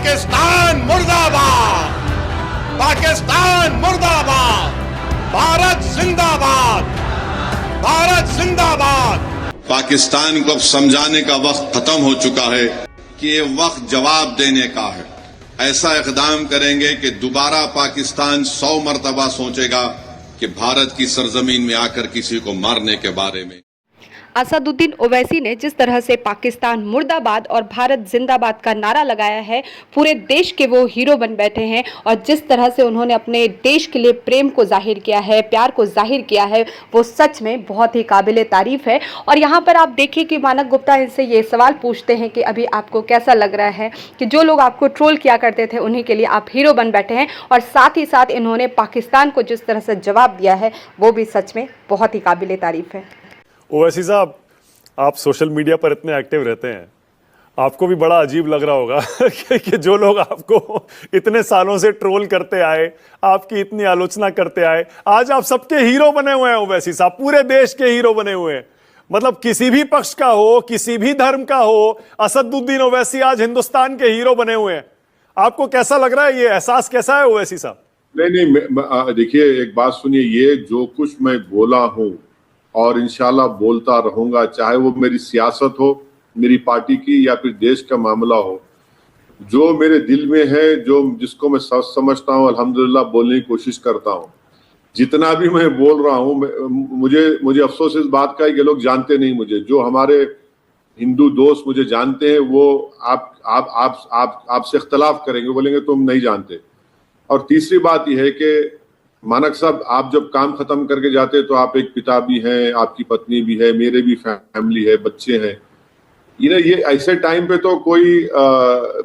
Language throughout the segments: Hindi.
पाकिस्तान मुर्दाबाद, पाकिस्तान मुर्दाबाद, भारत जिंदाबाद, भारत जिंदाबाद। पाकिस्तान को अब समझाने का वक्त खत्म हो चुका है कि ये वक्त जवाब देने का है। ऐसा इक़दाम करेंगे कि दोबारा पाकिस्तान 100 मरतबा सोचेगा कि भारत की सरजमीन में आकर किसी को मारने के बारे में। असदुद्दीन ओवैसी ने जिस तरह से पाकिस्तान मुर्दाबाद और भारत जिंदाबाद का नारा लगाया है, पूरे देश के वो हीरो बन बैठे हैं। और जिस तरह से उन्होंने अपने देश के लिए प्रेम को जाहिर किया है, प्यार को जाहिर किया है, वो सच में बहुत ही काबिले तारीफ है। और यहाँ पर आप देखिए कि मानक गुप्ता इनसे ये सवाल पूछते हैं कि अभी आपको कैसा लग रहा है कि जो लोग आपको ट्रोल किया करते थे उन्हीं के लिए आप हीरो बन बैठे हैं। और साथ ही साथ इन्होंने पाकिस्तान को जिस तरह से जवाब दिया है वो भी सच में बहुत ही काबिले तारीफ है। ओवैसी साहब, आप सोशल मीडिया पर इतने एक्टिव रहते हैं, आपको भी बड़ा अजीब लग रहा होगा कि जो लोग आपको इतने सालों से ट्रोल करते आए, आपकी इतनी आलोचना करते आए, आज आप सबके हीरो बने हुए हैं। ओवैसी साहब पूरे देश के हीरो बने हुए हैं। मतलब किसी भी पक्ष का हो, किसी भी धर्म का हो, असदुद्दीन ओवैसी आज हिंदुस्तान के हीरो बने हुए हैं। आपको कैसा लग रहा है, ये एहसास कैसा है ओवैसी साहब? नहीं, देखिए एक बात सुनिए, ये जो कुछ मैं बोला हूं और इंशाल्लाह बोलता रहूंगा, चाहे वो मेरी सियासत हो, मेरी पार्टी की, या फिर देश का मामला हो, जो मेरे दिल में है, जो जिसको मैं समझता हूँ, अल्हम्दुलिल्लाह बोलने की कोशिश करता हूँ। जितना भी मैं बोल रहा हूँ, मुझे अफसोस इस बात का है कि लोग जानते नहीं मुझे। जो हमारे हिंदू दोस्त मुझे जानते हैं वो आपसे इख्तलाफ करेंगे, बोलेंगे तुम नहीं जानते। और तीसरी बात यह है कि मानक साहब, आप जब काम खत्म करके जाते हैं तो आप एक पिता भी हैं, आपकी पत्नी भी है, मेरे भी फैमिली है, बच्चे हैं। ये ऐसे टाइम पे तो कोई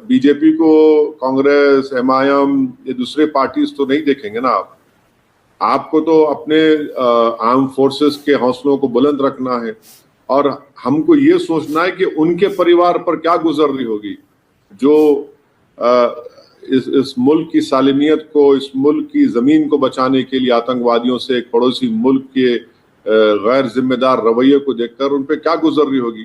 बीजेपी को, कांग्रेस, एमआईएम, ये दूसरे पार्टीज तो नहीं देखेंगे ना। आपको तो अपने आर्म फोर्सेस के हौसलों को बुलंद रखना है और हमको ये सोचना है कि उनके परिवार पर क्या गुजर रही होगी जो इस मुल्क की सालिमियत को, इस मुल्क की जमीन को बचाने के लिए आतंकवादियों से, एक पड़ोसी मुल्क के गैर जिम्मेदार रवैये को देखकर उन पे क्या गुजर रही होगी।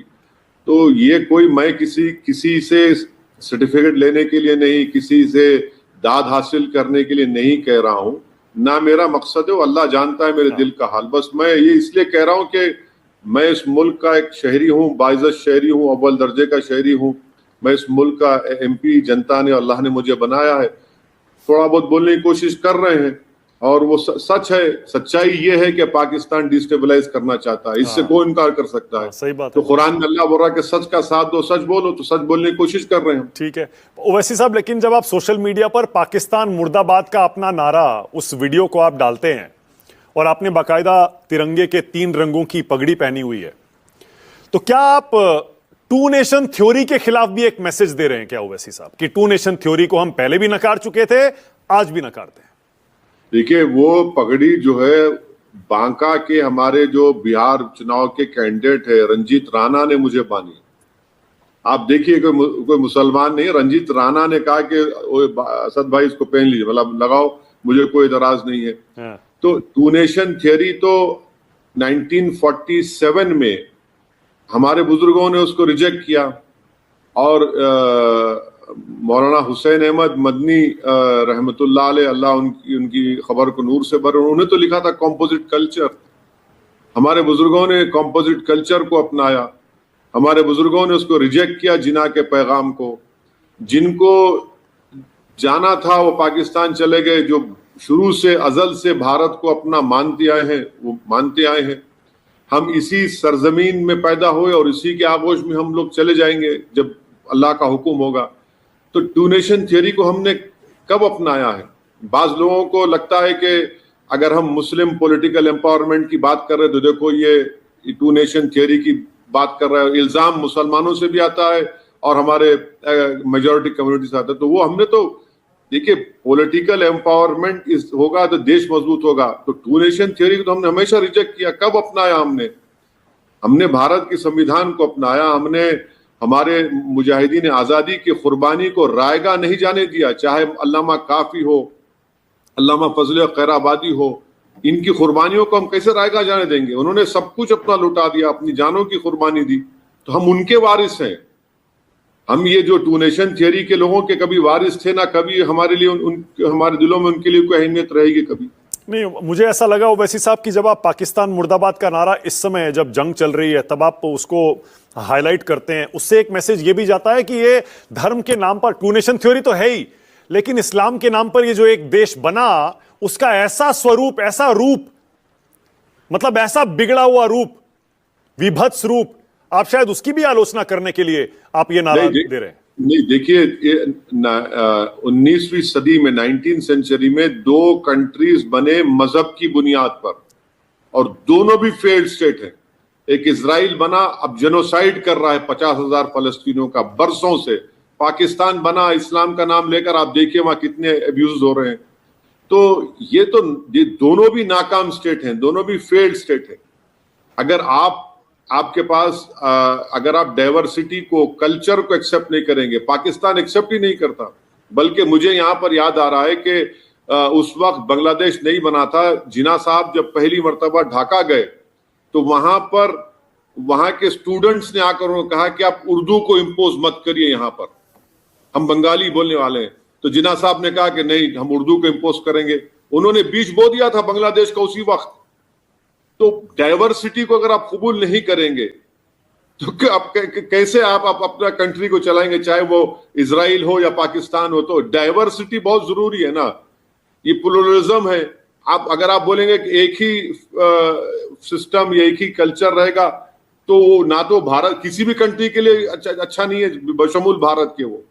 तो ये कोई, मैं किसी से सर्टिफिकेट लेने के लिए नहीं, किसी से दाद हासिल करने के लिए नहीं कह रहा हूं, ना मेरा मकसद है। वो अल्लाह जानता है मेरे दिल का हाल। बस मैं ये इसलिए कह रहा हूं कि मैं इस मुल्क का एक शहरी हूं, बाइज्जत शहरी हूं, अव्वल दर्जे का शहरी हूं। मैं इस मुल्क का एमपी, जनता ने, अल्लाह ने मुझे बनाया है। थोड़ा बहुत बोलने की कोशिश कर रहे हैं और वो सच है। सच्चाई ये है कि पाकिस्तान डिस्टेबलाइज करना चाहता है, इससे कोई इनकार कर सकता है। सही बात तो है। कुरान में अल्लाह बोल रहा है कि सच का साथ दो, सच बोलो, तो सच बोलने की कोशिश कर रहे हैं। ठीक है ओवैसी साहब, लेकिन जब आप सोशल मीडिया पर पाकिस्तान मुर्दाबाद का अपना नारा, उस वीडियो को आप डालते हैं और आपने बाकायदा तिरंगे के 3 रंगों की पगड़ी पहनी हुई है, तो क्या आप टू नेशन थ्योरी के खिलाफ भी एक मैसेज दे रहे हैं क्या ओवैसी साहब, कि टू नेशन थ्योरी को हम पहले भी नकार चुके थे, आज भी नकारते हैं? देखिए, वो पगड़ी जो है, बांका के हमारे जो बिहार चुनाव के कैंडिडेट है रंजीत राणा ने मुझे बांधी। आप देखिए, कोई मुसलमान नहीं, रंजीत राणा ने कहा कि असद भाई इसको पहन लीजिए, मतलब लगाओ, मुझे कोई एतराज नहीं है। तो टू नेशन थियरी तो 1947 में हमारे बुजुर्गों ने उसको रिजेक्ट किया और मौलाना हुसैन अहमद मदनी रहमतुल्लाह अलैह, अल्लाह उनकी खबर को नूर से भरे, उन्होंने तो लिखा था कॉम्पोजिट कल्चर। हमारे बुजुर्गों ने कॉम्पोजिट कल्चर को अपनाया, हमारे बुजुर्गों ने उसको रिजेक्ट किया, जिना के पैगाम को। जिनको जाना था वो पाकिस्तान चले गए, जो शुरू से अजल से भारत को अपना मानते आए हैं वो मानते आए हैं। हम इसी सरजमीन में पैदा हुए और इसी के आगोश में हम लोग चले जाएंगे जब अल्लाह का हुक्म होगा। तो टू नेशन थियरी को हमने कब अपनाया है? बाज लोगों को लगता है कि अगर हम मुस्लिम पॉलिटिकल एम्पावरमेंट की बात कर रहे हैं तो देखो ये टू नेशन थियरी की बात कर रहा है। इल्जाम मुसलमानों से भी आता है और हमारे मेजॉरिटी कम्युनिटी से आता है। तो वो हमने तो देखिए, पॉलिटिकल एम्पावरमेंट होगा तो देश मजबूत होगा। तो टू नेशन थियरी को तो हमने हमेशा रिजेक्ट किया। कब अपनाया हमने भारत के संविधान को अपनाया। हमने हमारे मुजाहिदीन आज़ादी की कुर्बानी को रायगा नहीं जाने दिया, चाहे अल्लामा काफी हो, अल्लामा फजल खैराबादी हो, इनकी कुर्बानियों को हम कैसे रायगा जाने देंगे? उन्होंने सब कुछ अपना लुटा दिया, अपनी जानों की कुर्बानी दी, तो हम उनके वारिस हैं। हम ये जो टू नेशन थियरी के लोगों के कभी वारिस थे ना, कभी हमारे लिए हमारे दिलों में उनके लिए कोई अहमियत रहेगी कभी नहीं। मुझे ऐसा लगा ओवैसी साहब कि जब आप पाकिस्तान मुर्दाबाद का नारा इस समय जब जंग चल रही है तब आप उसको हाईलाइट करते हैं, उससे एक मैसेज ये भी जाता है कि ये धर्म के नाम पर, टू नेशन थ्योरी तो है ही, लेकिन इस्लाम के नाम पर ये जो एक देश बना उसका ऐसा स्वरूप, ऐसा रूप, मतलब ऐसा बिगड़ा हुआ रूप, विभत्स रूप, आप शायद उसकी भी आलोचना करने के लिए आप ये नारा दे रहे हैं। नहीं, देखिए 19वीं सदी में, 19th सेंचुरी में 2 कंट्रीज बने मजहब की बुनियाद पर, और दोनों भी फेल्ड स्टेट हैं। एक इजराइल बना, अब जेनोसाइड कर रहा है 50,000 फलस्तीनियों का बरसों से। पाकिस्तान बना इस्लाम का नाम लेकर, आप देखिए वहां कितने अब्यूज हो रहे हैं। तो ये दोनों भी नाकाम स्टेट हैं, दोनों भी फेल्ड स्टेट हैं। अगर आपके पास अगर आप डाइवर्सिटी को, कल्चर को एक्सेप्ट नहीं करेंगे, पाकिस्तान एक्सेप्ट ही नहीं करता। बल्कि मुझे यहां पर याद आ रहा है कि उस वक्त बांग्लादेश नहीं बना था, जिन्ना साहब जब पहली मर्तबा ढाका गए तो वहां पर वहां के स्टूडेंट्स ने आकर उन्होंने कहा कि आप उर्दू को इम्पोज मत करिए, यहां पर हम बंगाली बोलने वाले हैं। तो जिन्ना साहब ने कहा कि नहीं, हम उर्दू को इम्पोज करेंगे। उन्होंने बीज बो दिया था बांग्लादेश का उसी वक्त। तो डाइवर्सिटी को अगर आप कबूल नहीं करेंगे तो आप कैसे आप अपना कंट्री को चलाएंगे, चाहे वो इजराइल हो या पाकिस्तान हो। तो डाइवर्सिटी बहुत जरूरी है ना, ये प्लुरलिज्म है। अगर आप बोलेंगे कि एक ही सिस्टम या एक ही कल्चर रहेगा तो ना तो भारत किसी भी कंट्री के लिए अच्छा नहीं है, बशमूल भारत के वो।